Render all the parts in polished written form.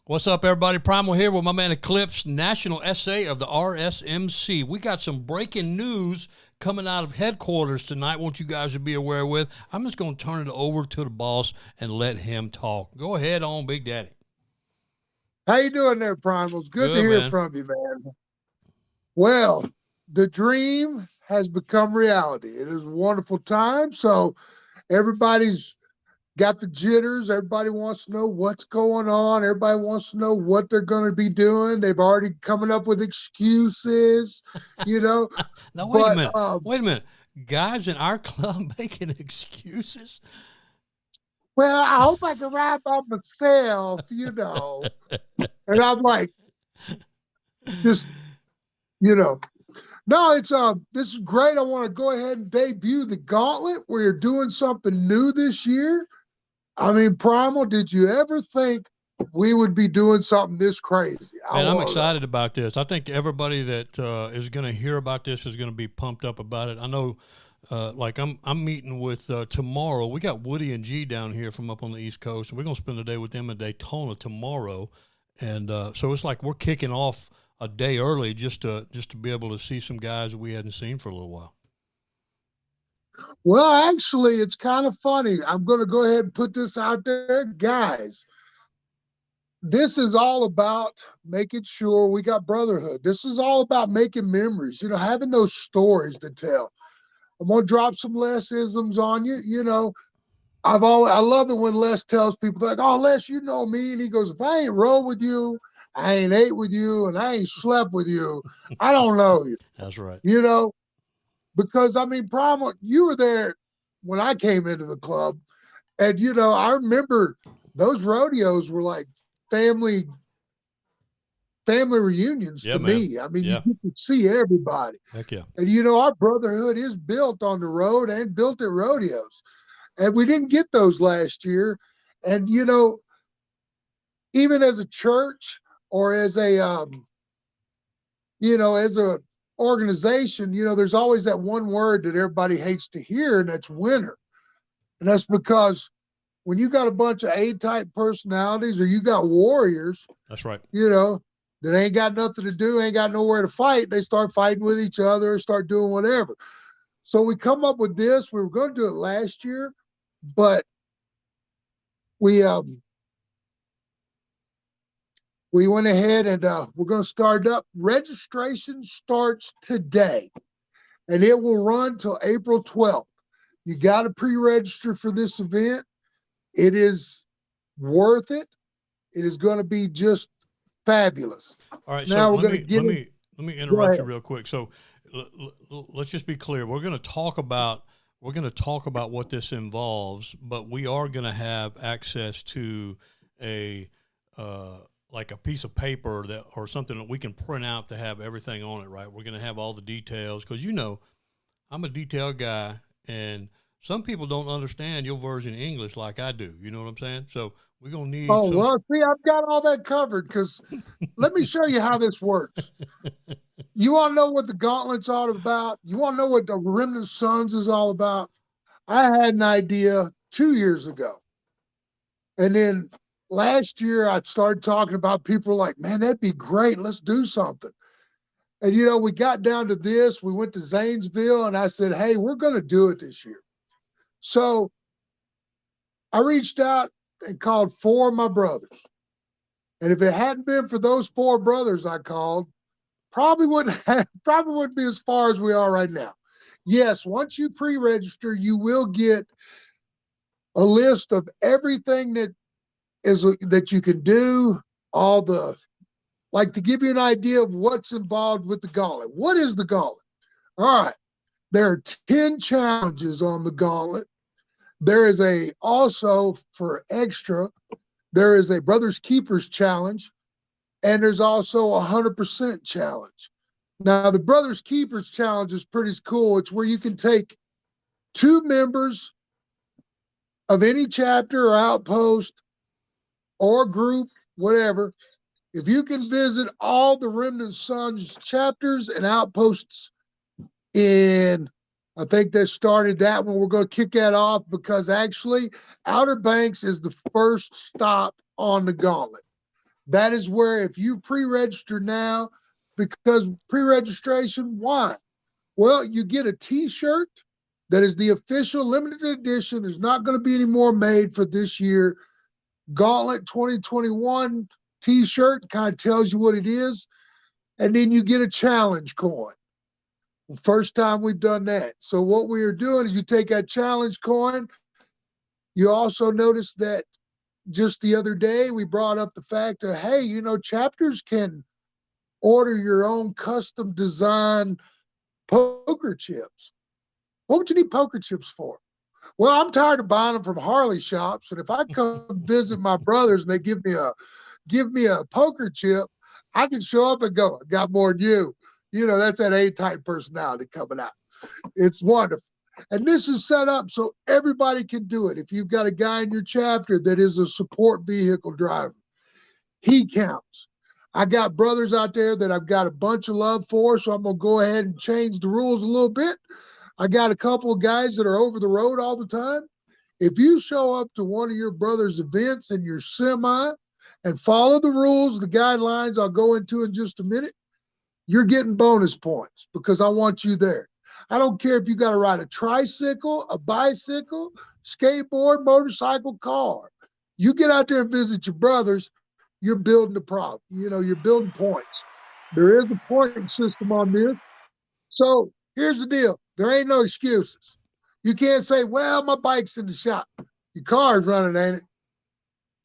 What's up, everybody? Primal here with my man Eclipse, National SA of the RSMC. We got some breaking news coming out of headquarters tonight. Want you guys to be aware with. I'm just going to turn it over to the boss and let him talk. Go ahead on, Big Daddy. How you doing there, Primals? Good to hear man. from you, man. Well, the dream has become reality. It is a wonderful time. So everybody's got the jitters. Everybody wants to know what's going on. Everybody wants to know what they're going to be doing. They've already coming up with excuses, you know. Now, wait a minute. Guys in our club making excuses? Well, I hope I can ride by myself, you know. And I'm like, just, you know. No, it's this is great. I want to go ahead and debut the Gauntlet. We're doing something new this year. I mean, Primal, did you ever think we would be doing something this crazy? Man, I'm excited about this. I think everybody that is going to hear about this is going to be pumped up about it. I know, like I'm meeting with tomorrow. We got Woody and G down here from up on the East Coast, and we're going to spend the day with them in Daytona tomorrow. And so it's like we're kicking off a day early just to be able to see some guys that we hadn't seen for a little while. Well, actually, it's kind of funny. I'm going to go ahead and put this out there. Guys, this is all about making sure we got brotherhood. This is all about making memories, you know, having those stories to tell. I'm going to drop some Les isms on you. You know, I love it when Les tells people, they're like, oh, Les, you know me. And he goes, if I ain't rolled with you, I ain't ate with you, and I ain't slept with you, I don't know you. That's right. You know, because, I mean, Primal, you were there when I came into the club. And, you know, I remember those rodeos were like family reunions to me. I mean, you get to see everybody. Heck yeah. And, you know, our brotherhood is built on the road and built at rodeos. And we didn't get those last year. And, you know, even as a church or as a, you know, as a organization, you know, there's always that one word that everybody hates to hear, and that's winner. And that's because when you got a bunch of A-type personalities or you got warriors, that's right, you know, that ain't got nothing to do, ain't got nowhere to fight, they start fighting with each other or start doing whatever. So we come up with this. We were going to do it last year, but we went ahead and we're going to start up. Registration starts today, and it will run till April 12th. You got to pre-register for this event. It is worth it. It is going to be just fabulous. All right, now so let me interrupt you real quick. So let's just be clear. We're going to talk about what this involves, but we are going to have access to a like a piece of paper or something that we can print out to have everything on it, right? We're going to have all the details because, you know, I'm a detailed guy, and some people don't understand your version of English like I do. You know what I'm saying? So we're going to need well, see, I've got all that covered because let me show you how this works. You want to know what the Gauntlet's all about? You want to know what the Remnant Sons is all about? I had an idea 2 years ago. And then last year, I started talking about people like, man, that'd be great. Let's do something. And, you know, we got down to this. We went to Zanesville, and I said, hey, we're going to do it this year. So I reached out and called 4 of my brothers. And if it hadn't been for those 4 brothers I called, probably wouldn't be as far as we are right now. Yes, once you pre-register, you will get a list of everything that you can do, all the, like, to give you an idea of what's involved with the Gauntlet. What is the Gauntlet? All right. There are 10 challenges on the Gauntlet. There is also for extra, there is a Brothers Keepers challenge, and there's also a 100% challenge. Now, the Brothers Keepers challenge is pretty cool. It's where you can take 2 members of any chapter or outpost or group, whatever. If you can visit all the Remnant Sons chapters and outposts in, I think they started that one. We're going to kick that off because actually Outer Banks is the first stop on the Gauntlet. That is where if you pre-register now, because pre-registration, why? Well, you get a T-shirt that is the official limited edition. There's not going to be any more made for this year. Gauntlet 2021 T-shirt kind of tells you what it is. And then you get a challenge coin. First time we've done that. So what we are doing is you take that challenge coin. You also notice that just the other day we brought up the fact of, hey, you know, chapters can order your own custom design poker chips. What would you need poker chips for? Well, I'm tired of buying them from Harley shops, and if I come visit my brothers and they give me a poker chip, I can show up and go, I got more than you. You know, that's that A-type personality coming out. It's wonderful. And this is set up so everybody can do it. If you've got a guy in your chapter that is a support vehicle driver, he counts. I got brothers out there that I've got a bunch of love for, so I'm going to go ahead and change the rules a little bit. I got a couple of guys that are over the road all the time. If you show up to one of your brother's events in your semi and follow the rules, the guidelines I'll go into in just a minute, you're getting bonus points because I want you there. I don't care if you got to ride a tricycle, a bicycle, skateboard, motorcycle, car. You get out there and visit your brothers, you're building a problem. You know, you're building points. There is a point system on this. So here's the deal. There ain't no excuses. You can't say, well, my bike's in the shop. Your car's running, ain't it?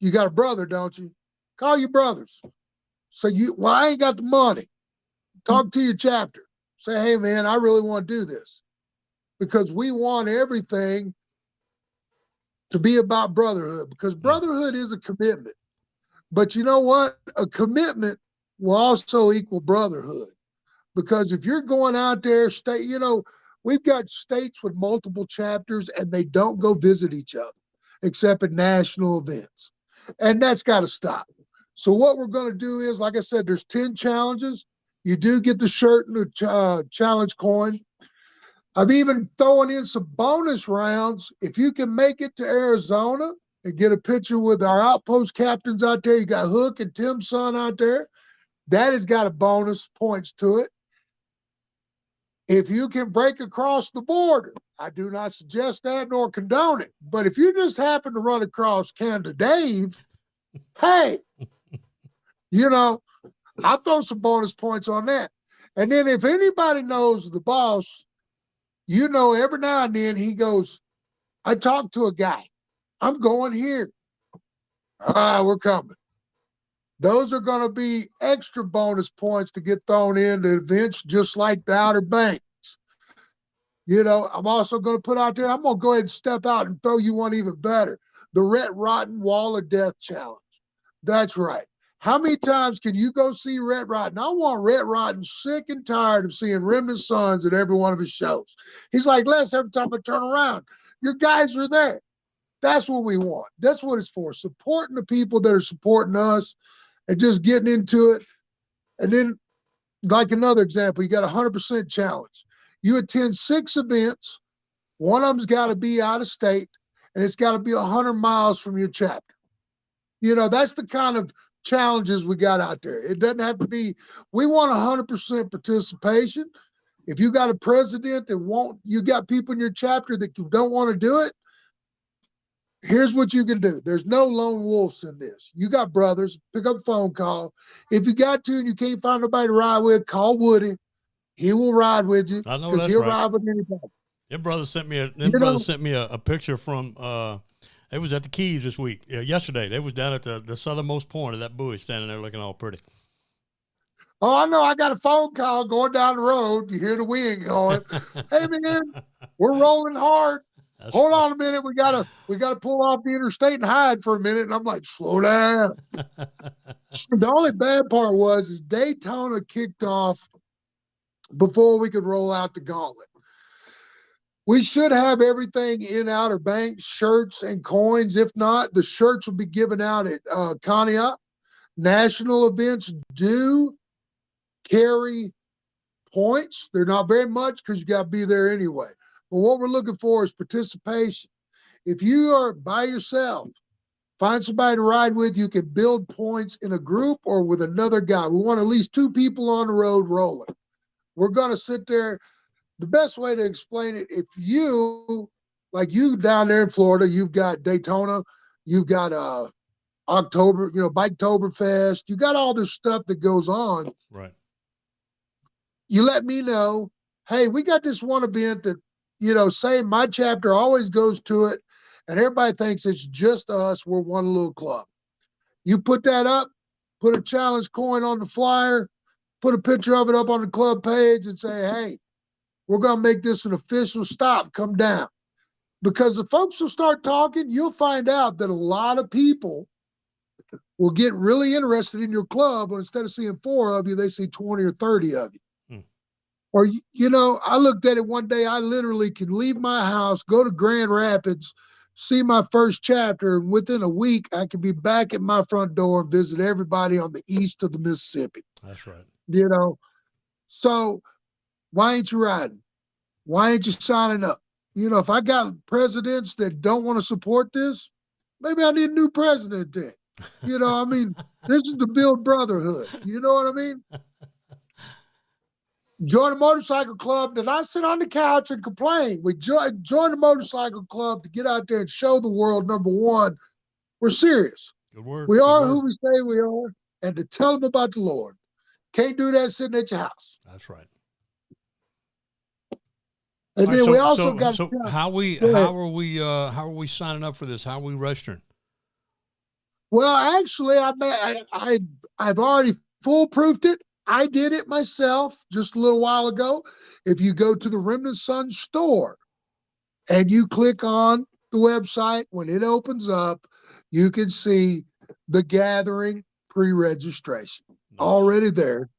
You got a brother, don't you? Call your brothers. So well, I ain't got the money. Talk to your chapter. Say, hey, man, I really want to do this. Because we want everything to be about brotherhood. Because brotherhood is a commitment. But you know what? A commitment will also equal brotherhood. Because if you're going out there, you know, we've got states with multiple chapters and they don't go visit each other except at national events. And that's got to stop. So what we're going to do is, like I said, there's 10 challenges. You do get the shirt and the challenge coin. I've even thrown in some bonus rounds. If you can make it to Arizona and get a picture with our outpost captains out there, you got Hook and Tim's son out there, that has got a bonus points to it. If you can break across the border, I do not suggest that nor condone it. But if you just happen to run across Canada Dave, hey, you know, I'll throw some bonus points on that. And then if anybody knows the boss, you know, every now and then he goes, I talked to a guy. I'm going here. We're coming. Those are going to be extra bonus points to get thrown into events just like the Outer Banks. You know, I'm also going to put out there, I'm going to go ahead and step out and throw you one even better. The Rhett Rotten Wall of Death Challenge. That's right. How many times can you go see Rhett Rotten? I want Rhett Rotten sick and tired of seeing Remnant Sons at every one of his shows. He's like, Les, every time I turn around, your guys are there. That's what we want. That's what it's for. Supporting the people that are supporting us and just getting into it. And then, like another example, you got a 100% challenge. You attend 6 events. One of them's got to be out of state, and it's got to be 100 miles from your chapter. You know, that's the kind of challenges we got out there. It doesn't have to be, we want 100% participation. If you got a president that you got people in your chapter that don't want to do it, here's what you can do. There's no lone wolves in this. You got brothers, pick up a phone call. If you got to and you can't find nobody to ride with, call Woody. He will ride with you. I know that's he'll right. Ride with anybody. Your brother sent me a picture from it was at the Keys this week. Yesterday. They was down at the southernmost point of that buoy standing there looking all pretty. Oh, I know. I got a phone call going down the road. You hear the wind going. Hey man, we're rolling hard. Hold on a minute. We gotta pull off the interstate and hide for a minute. And I'm like, slow down. The only bad part is Daytona kicked off before we could roll out the gauntlet. We should have everything in Outer Banks, shirts and coins. If not, the shirts will be given out at Conneaut. National events do carry points. They're not very much because you got to be there anyway. But what we're looking for is participation. If you are by yourself, Find somebody to ride with. You can build points in a group or with another guy. We want at least 2 people on the road rolling. We're going to sit there. The best way to explain it, if you, like you down there in Florida, you've got Daytona, you've got October, Biketoberfest, you got all this stuff that goes on. Right. You let me know, hey, we got this one event that, say my chapter always goes to it, and everybody thinks it's just us. We're one little club. You put that up, put a challenge coin on the flyer, put a picture of it up on the club page and say, hey, we're going to make this an official stop. Come down. Because the folks will start talking, you'll find out that a lot of people will get really interested in your club, but instead of seeing 4 of you, they see 20 or 30 of you. Or, I looked at it one day. I literally can leave my house, go to Grand Rapids, see my first chapter, and within a week, I can be back at my front door and visit everybody on the east of the Mississippi. That's right. So why ain't you riding? Why ain't you signing up? If I got presidents that don't want to support this, maybe I need a new president then. This is to build brotherhood. You know what I mean? Join a motorcycle club. Did I sit on the couch and complain? We join the motorcycle club to get out there and show the world, number one, we're serious. Good word. We are who we say we are, and to tell them about the Lord. Can't do that sitting at your house. That's right. And then we also got. So how are we signing up for this? How are we registering? Well, actually, I've already foolproofed it. I did it myself just a little while ago. If you go to the Remnant Sons store and you click on the website, when it opens up, you can see the gathering pre-registration already there.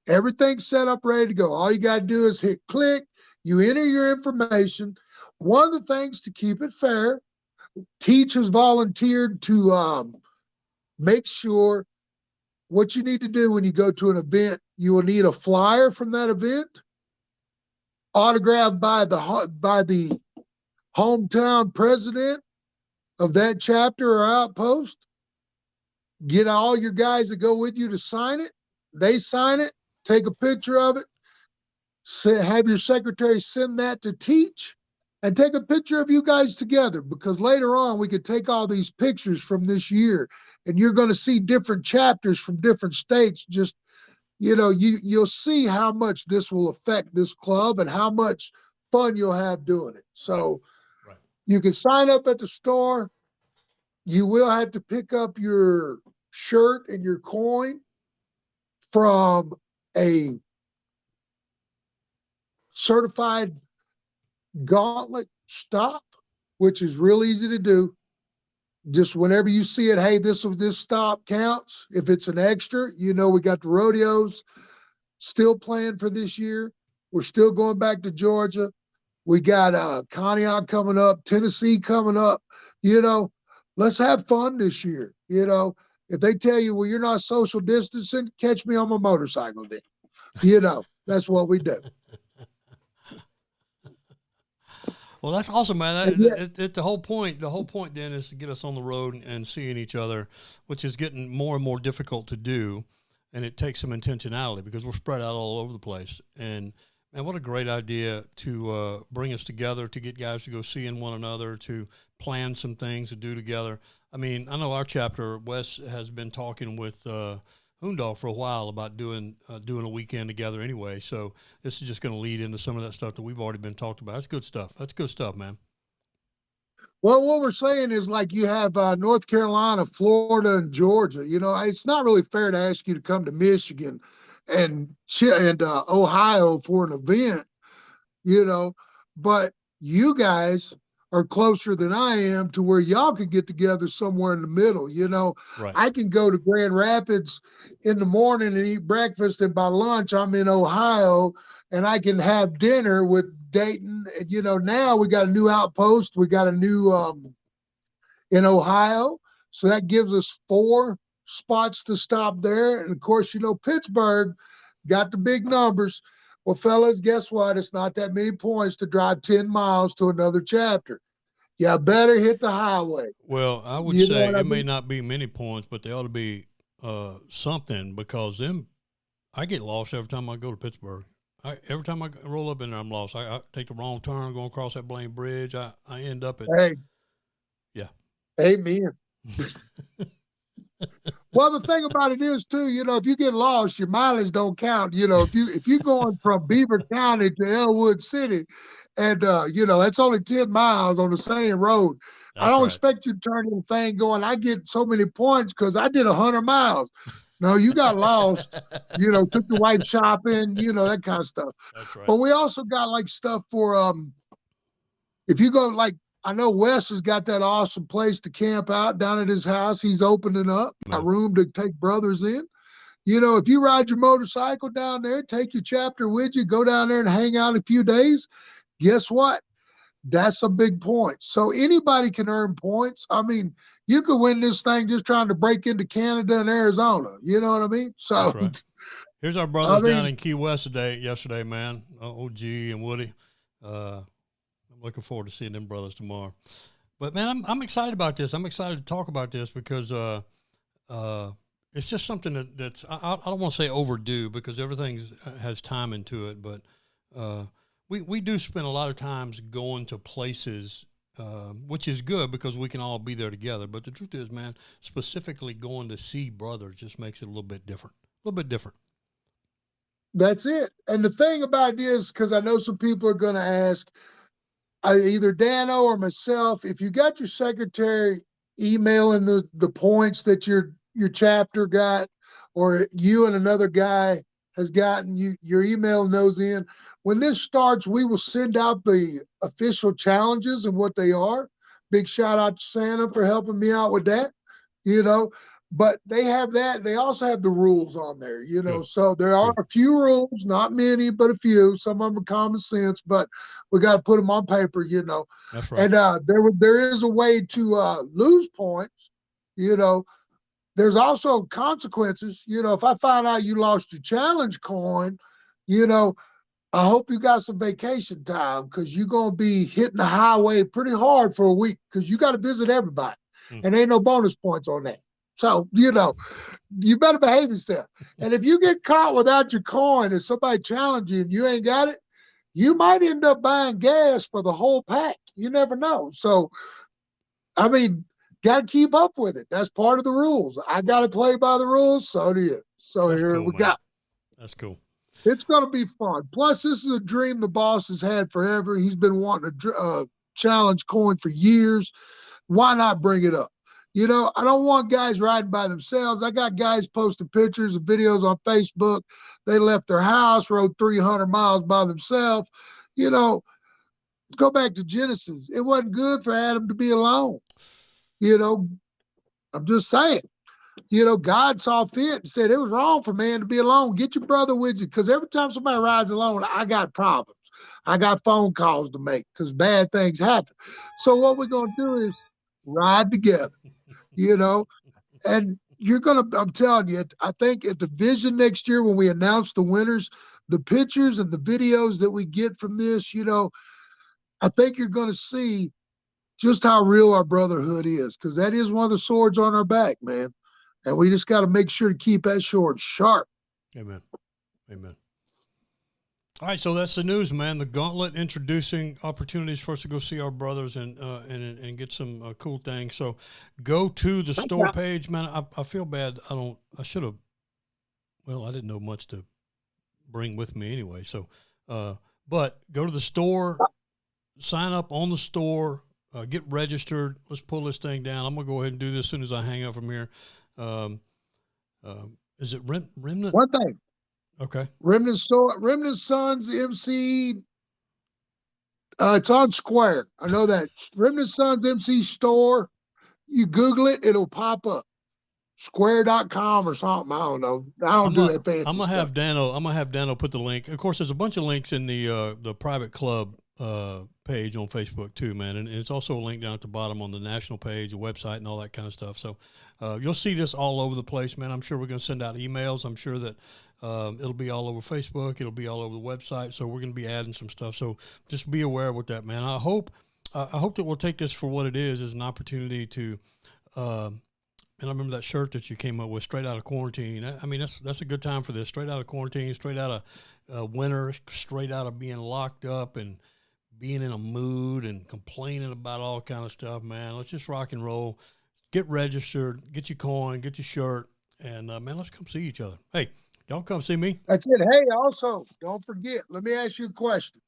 Everything's set up, ready to go. All you got to do is hit click. You enter your information. One of the things to keep it fair, Teach has volunteered to make sure what you need to do when you go to an event, you will need a flyer from that event, autographed by the hometown president of that chapter or outpost. Get all your guys that go with you to sign it. They sign it, take a picture of it, have your secretary send that to Teach, and take a picture of you guys together, because later on we could take all these pictures from this year and you're going to see different chapters from different states. Just, you'll see how much this will affect this club and how much fun you'll have doing it. So You can sign up at the store. You will have to pick up your shirt and your coin from a certified gauntlet stop, which is real easy to do. Just whenever you see it, hey, this stop counts. If it's an extra, we got the rodeos still planned for this year. We're still going back to Georgia. We got Conneaut coming up, Tennessee coming up. Let's have fun this year. If they tell you, well, you're not social distancing, catch me on my motorcycle then. That's what we do. Well, that's awesome, man. The whole point then is to get us on the road and seeing each other, which is getting more and more difficult to do. And it takes some intentionality because we're spread out all over the place. And what a great idea to bring us together, to get guys to go seeing one another, to plan some things to do together. I mean, I know our chapter, Wes, has been talking with Hoondahl for a while about doing a weekend together anyway. So this is just going to lead into some of that stuff that we've already been talked about. That's good stuff. That's good stuff, man. Well, what we're saying is, like, you have North Carolina, Florida, and Georgia. It's not really fair to ask you to come to Michigan and Ohio for an event, but you guys are closer than I am to where y'all could get together somewhere in the middle. Right. I can go to Grand Rapids in the morning and eat breakfast, and by lunch I'm in Ohio, and I can have dinner with Dayton. And now we got a new outpost. We got a new in Ohio, so that gives us 4 spots to stop there. And of course, Pittsburgh got the big numbers. Well, fellas, guess what? It's not that many points to drive 10 miles to another chapter. you better hit the highway. Well, I would You know say what I it may mean? not be many points, but they ought to be something, because I get lost every time I go to Pittsburgh. Every time I roll up in there, I'm lost. I take the wrong turn going across that blame bridge. I end up at, Hey, yeah. amen. Well, the thing about it is too, if you get lost, your mileage don't count. If you're going from Beaver County to Elwood City, and that's only 10 miles on the same road. I That's don't right. expect you to turn in thing going, I get so many points because I did 100 miles. No, you got lost, took your wife shopping, that kind of stuff. That's right. But we also got like stuff for if you go, like, I know Wes has got that awesome place to camp out down at his house. He's opening up a room to take brothers in. If you ride your motorcycle down there, take your chapter with you, go down there and hang out a few days. Guess what? That's a big point. So anybody can earn points. I mean, you could win this thing just trying to break into Canada and Arizona. You know what I mean? So That's right. Here's our brothers I mean, down in Key West yesterday, man. OG and Woody. I'm looking forward to seeing them brothers tomorrow. But man, I'm excited about this. I'm excited to talk about this because it's just something that's I don't want to say overdue, because everything has time into it. But we do spend a lot of times going to places, which is good because we can all be there together. But the truth is, man, specifically going to see brothers just makes it a little bit different. A little bit different. that's it. And the thing about it is, because I know some people are going to ask, either Dano or myself, if you got your secretary emailing the points that your chapter got, or you and another guy has gotten, your email those in. When this starts, we will send out the official challenges and what they are. Big shout out to Santa for helping me out with that. But they have that. They also have the rules on there, Good. So there are a few rules, not many, but a few. Some of them are common sense, but we got to put them on paper, That's right. And there is a way to lose points, There's also consequences. If I find out you lost your challenge coin, I hope you got some vacation time, because you're going to be hitting the highway pretty hard for a week, because you got to visit everybody. And ain't no bonus points on that. So, you better behave yourself. And if you get caught without your coin and somebody challenges you and you ain't got it, you might end up buying gas for the whole pack. You never know. So, I mean, got to keep up with it. That's part of the rules. I got to play by the rules. So do you. So That's here cool, we man. go. That's cool. It's going to be fun. Plus, this is a dream the boss has had forever. He's been wanting a challenge coin for years. Why not bring it up? I don't want guys riding by themselves. I got guys posting pictures and videos on Facebook. They left their house, rode 300 miles by themselves. Go back to Genesis. It wasn't good for Adam to be alone. I'm just saying. God saw fit and said it was wrong for man to be alone. Get your brother with you, because every time somebody rides alone, I got problems. I got phone calls to make because bad things happen. So what we're going to do is ride together, and I'm telling you, I think at the vision next year when we announce the winners, the pictures and the videos that we get from this, I think you're going to see just how real our brotherhood is, because that is one of the swords on our back, man. And we just got to make sure to keep that sword sharp. Amen. Amen. All right, so that's the news, man. The Gauntlet introducing opportunities for us to go see our brothers and get some cool things. So go to the store page, man. I feel bad. I should have. Well, I didn't know much to bring with me anyway. So, but go to the store, sign up on the store, get registered. Let's pull this thing down. I'm gonna go ahead and do this as soon as I hang up from here. Is it Remnant? One thing. Okay. Remnant Sons MC. It's on Square. I know that. Remnant Sons MC store. You Google it, it'll pop up. Square.com or something. I don't know. I don't do that fancy I'm gonna stuff. I'm gonna have Dano put the link. Of course, there's a bunch of links in the private club page on Facebook too, man, and it's also a link down at the bottom on the national page, the website, and all that kind of stuff. So you'll see this all over the place, man. I'm sure we're gonna send out emails. I'm sure that it'll be all over Facebook. It'll be all over the website. So we're gonna be adding some stuff. So just be aware with that, man. I hope I hope that we'll take this for what it is, as an opportunity to, and I remember that shirt that you came up with, straight out of quarantine. I mean, that's a good time for this. Straight out of quarantine, straight out of winter, straight out of being locked up and being in a mood and complaining about all kind of stuff, man. Let's just rock and roll. Get registered, get your coin, get your shirt, and man, let's come see each other. Hey, y'all come see me. That's it. Hey, also, don't forget, let me ask you a question.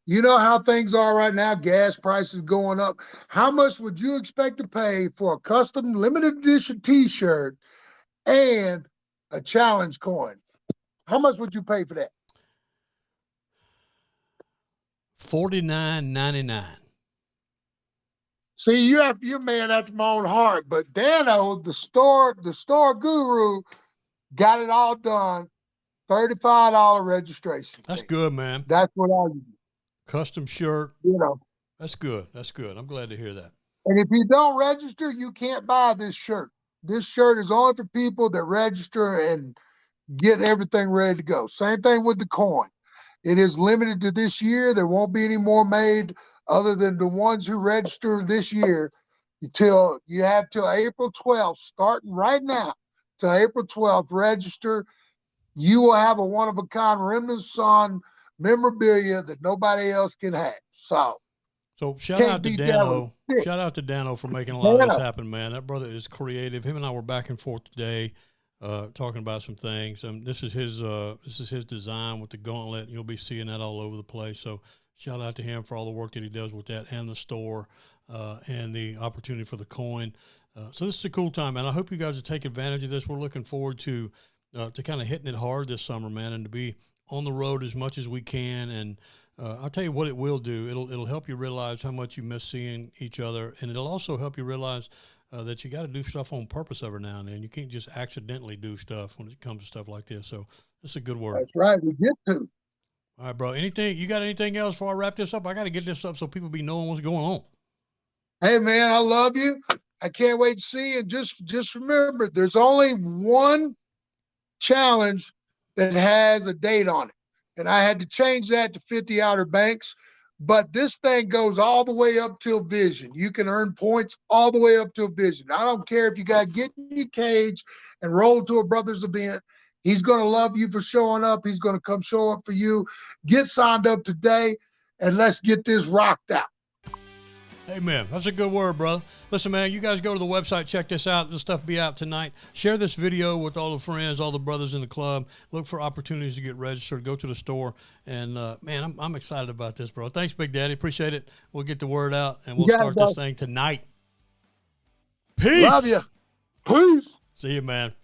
You know how things are right now, gas prices going up. How much would you expect to pay for a custom limited edition t-shirt and a challenge coin? How much would you pay for that? $49.99. See, you're a man after my own heart, but Dano, the store guru, got it all done. $35 registration. That's good, man. That's what I do. Custom shirt. You know. That's good. That's good. I'm glad to hear that. And if you don't register, you can't buy this shirt. This shirt is only for people that register and get everything ready to go. Same thing with the coin. It is limited to this year. There won't be any more made other than the ones who register this year. You have till April 12th, starting right now, till April 12th, register. You will have a one-of-a-kind Remnant Son memorabilia that nobody else can have. So shout out to Dano. Shout out to Dano for making a lot of this happen, man. That brother is creative. Him and I were back and forth today, talking about some things. This is his design with the gauntlet. You'll be seeing that all over the place. So shout out to him for all the work that he does with that and the store, and the opportunity for the coin. So this is a cool time, man. I hope you guys will take advantage of this. We're looking forward to kind of hitting it hard this summer, man, and to be on the road as much as we can. And I'll tell you what it will do. It'll help you realize how much you miss seeing each other, and it'll also help you realize that you got to do stuff on purpose every now and then. You can't just accidentally do stuff when it comes to stuff like this. So this is a good word. That's right. We get to. All right, bro. You got anything else before I wrap this up? I got to get this up so people be knowing what's going on. Hey, man, I love you. I can't wait to see you. And just remember, there's only one challenge that has a date on it. And I had to change that to 50 Outer Banks. But this thing goes all the way up till Vision. You can earn points all the way up till Vision. I don't care if you got to get in your cage and roll to a brother's event. He's going to love you for showing up. He's going to come show up for you. Get signed up today, and let's get this rocked out. Amen. That's a good word, brother. Listen, man, you guys go to the website, check this out. This stuff will be out tonight. Share this video with all the friends, all the brothers in the club. Look for opportunities to get registered. Go to the store. And, man, I'm excited about this, bro. Thanks, Big Daddy. Appreciate it. We'll get the word out, and we'll start this thing tonight. Peace. Love you. Peace. See you, man.